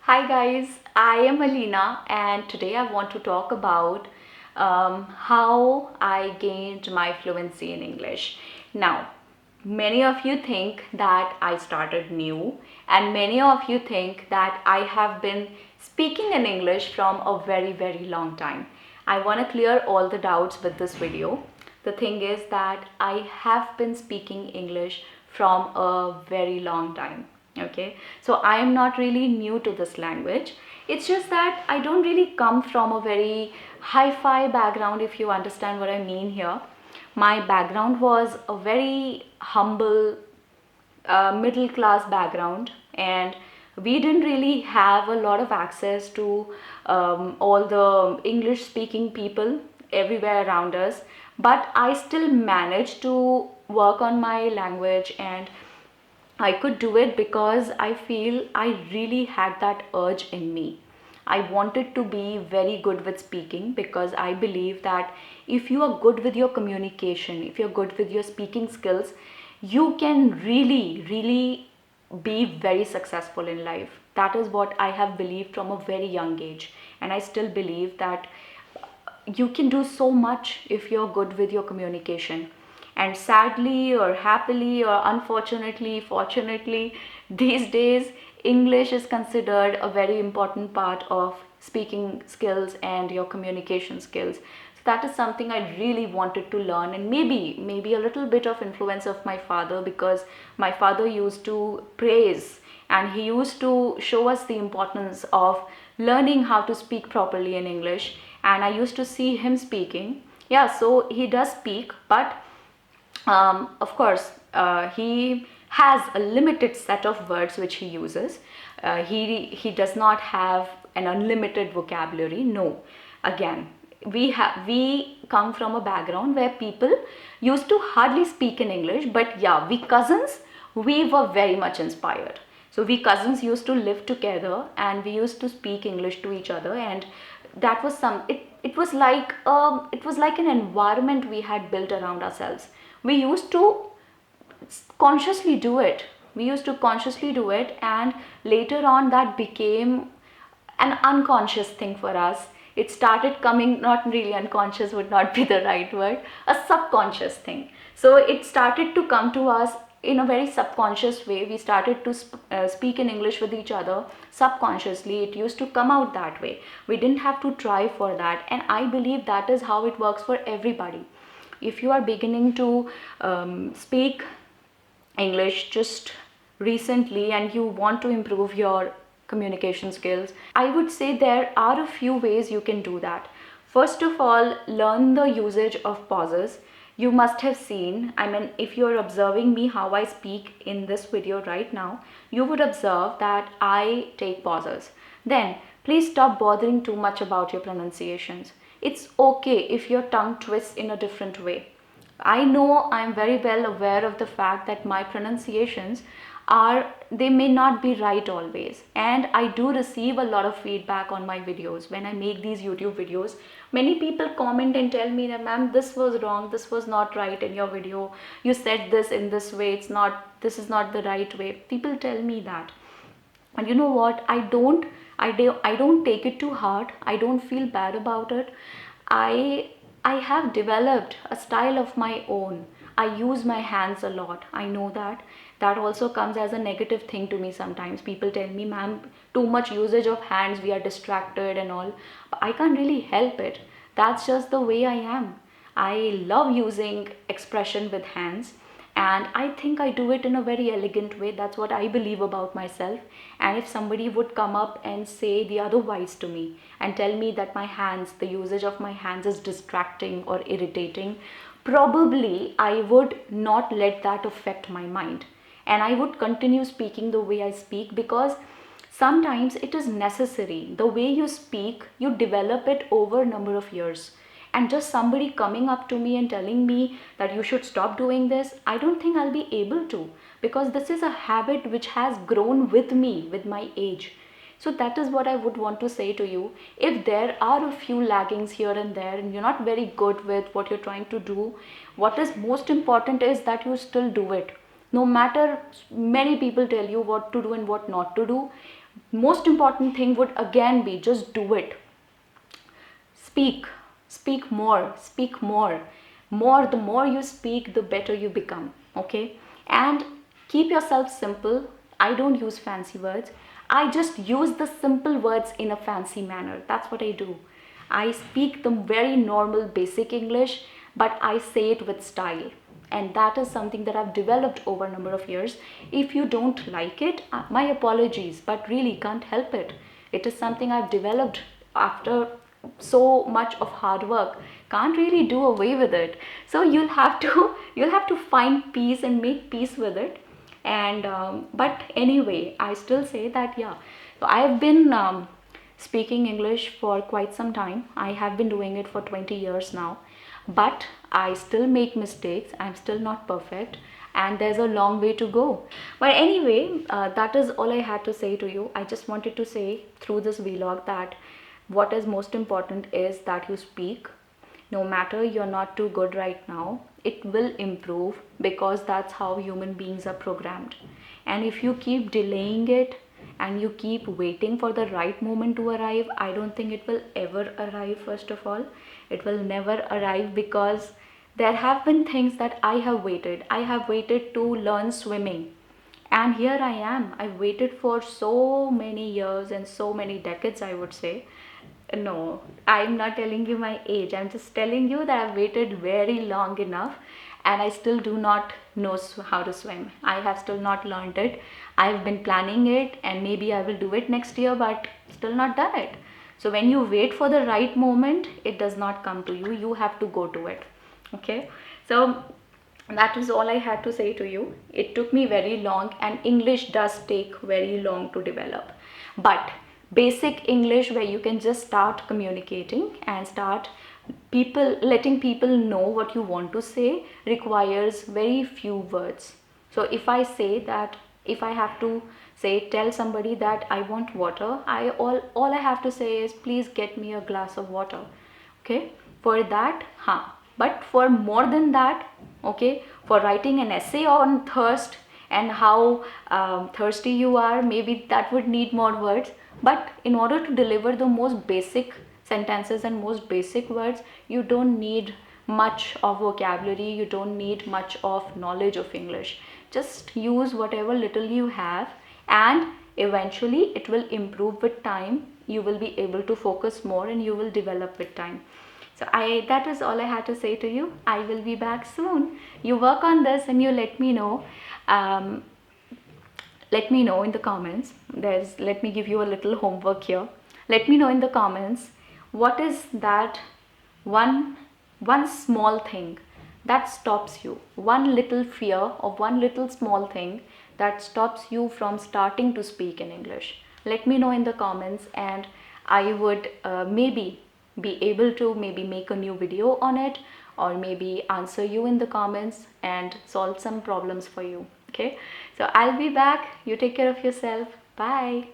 Hi guys, I am Aleena and today I want to talk about how I gained my fluency in English. Now, many of you think that I started new, and many of you think that I have been speaking in English from a very long time. I want to clear all the doubts with this video. The thing is that I have been speaking English from a very long time. Okay, so I am not really new to this language. It's just that I don't really come from a very hi-fi background, if you understand what I mean here. My background was a very humble middle class background, and we didn't really have a lot of access to all the English speaking people everywhere around us, but I still managed to work on my language, and I could do it because I feel I really had that urge in me. I wanted to be very good with speaking because I believe that if you are good with your communication, if you're good with your speaking skills, you can really be very successful in life. That is what I have believed from a very young age, and I still believe that you can do so much if you're good with your communication. And sadly or happily or unfortunately, fortunately, these days English is considered a very important part of speaking skills and your communication skills. So that is something I really wanted to learn, and maybe a little bit of influence of my father, because my father used to praise and he used to show us the importance of learning how to speak properly in English. And I used to see him speaking. Yeah, so he does speak, but of course, he has a limited set of words which he uses. He does not have an unlimited vocabulary. No, again, we come from a background where people used to hardly speak in English, but yeah, we cousins, we were very much inspired. So we cousins used to live together and we used to speak English to each other, and that was it was like an environment we had built around ourselves. We used to consciously do it. We used to consciously do it, and later on that became an unconscious thing for us. It started coming, not really unconscious would not be the right word, a subconscious thing. So it started to come to us in a very subconscious way. We started to speak in English with each other subconsciously. It used to come out that way. We didn't have to try for that, and I believe that is how it works for everybody. If you are beginning to speak English just recently and you want to improve your communication skills, I would say there are a few ways you can do that. First of all, learn the usage of pauses. You must have seen, I mean, if you're observing me how I speak in this video right now, you would observe that I take pauses. Then, please stop bothering too much about your pronunciations. It's okay if your tongue twists in a different way. I know, I'm very well aware of the fact that my pronunciations they may not be right always, and I do receive a lot of feedback on my videos. When I make these YouTube videos, many people comment and tell me that, ma'am, this was wrong, this was not right in your video, you said this in this way, this is not the right way. People tell me that, and you know what, I don't take it too hard. I don't feel bad about it. I i have developed a style of my own. I use my hands a lot. I know that that also comes as a negative thing to me. Sometimes people tell me, ma'am, too much usage of hands, we are distracted and all, but I can't really help it. That's just the way I am. I love using expression with hands, and I think I do it in a very elegant way. That's what I believe about myself. And if somebody would come up and say the otherwise to me and tell me that my hands, the usage of my hands is distracting or irritating, probably I would not let that affect my mind, and I would continue speaking the way I speak, because sometimes it is necessary. The way you speak, you develop it over a number of years. And just somebody coming up to me and telling me that you should stop doing this, I don't think I'll be able to, because this is a habit which has grown with me with my age. So that is what I would want to say to you. If there are a few laggings here and there and you're not very good with what you're trying to do, what is most important is that you still do it. No matter many people tell you what to do and what not to do, most important thing would again be just do it. Speak, speak more, speak more. More, the more you speak, the better you become. Okay? And keep yourself simple. I don't use fancy words. I just use the simple words in a fancy manner. That's what I do. I speak the very normal basic English, but I say it with style. And that is something that I've developed over a number of years. If you don't like it, my apologies, but really can't help it. It is something I've developed after so much of hard work. Can't really do away with it. So you'll have to you'll have to find peace and make peace with it. And but anyway, I still say that, yeah, so I've been speaking English for quite some time. I have been doing it for 20 years now, but I still make mistakes. I'm still not perfect, and there's a long way to go. But anyway, that is all I had to say to you. I just wanted to say through this vlog that what is most important is that you speak. No matter you're not too good right now, it will improve, because that's how human beings are programmed. And if you keep delaying it and you keep waiting for the right moment to arrive, I don't think it will ever arrive. First of all, it will never arrive, because there have been things that I have waited. I have waited to learn swimming, and here I am. I've waited for so many years and so many decades, I would say. No, I'm not telling you my age. I'm just telling you that I've waited very long enough, and I still do not know how to swim. I have still not learned it. I've been planning it, and maybe I will do it next year, but still not done it. So when you wait for the right moment, it does not come to you. You have to go to it. Okay? So that is all I had to say to you. It took me very long, and English does take very long to develop. But basic English, where you can just start communicating and start letting people know what you want to say, requires very few words. So if I say that, if I have to say, tell somebody that I want water, all I have to say is, please get me a glass of water. Okay, for that, but for more than that, okay, for writing an essay on thirst and how thirsty you are, maybe that would need more words. But in order to deliver the most basic sentences and most basic words, you don't need much of vocabulary, you don't need much of knowledge of English. Just use whatever little you have, and eventually it will improve with time. You will be able to focus more, and you will develop with time. So that is all I had to say to you. I will be back soon. You work on this and you let me know. Let me know in the comments. Let me give you a little homework here. Let me know in the comments, what is that one small thing that stops you, one little fear or one little small thing that stops you from starting to speak in English. Let me know in the comments, and I would maybe be able to maybe make a new video on it, or maybe answer you in the comments and solve some problems for you. Okay, so I'll be back. You take care of yourself. Bye.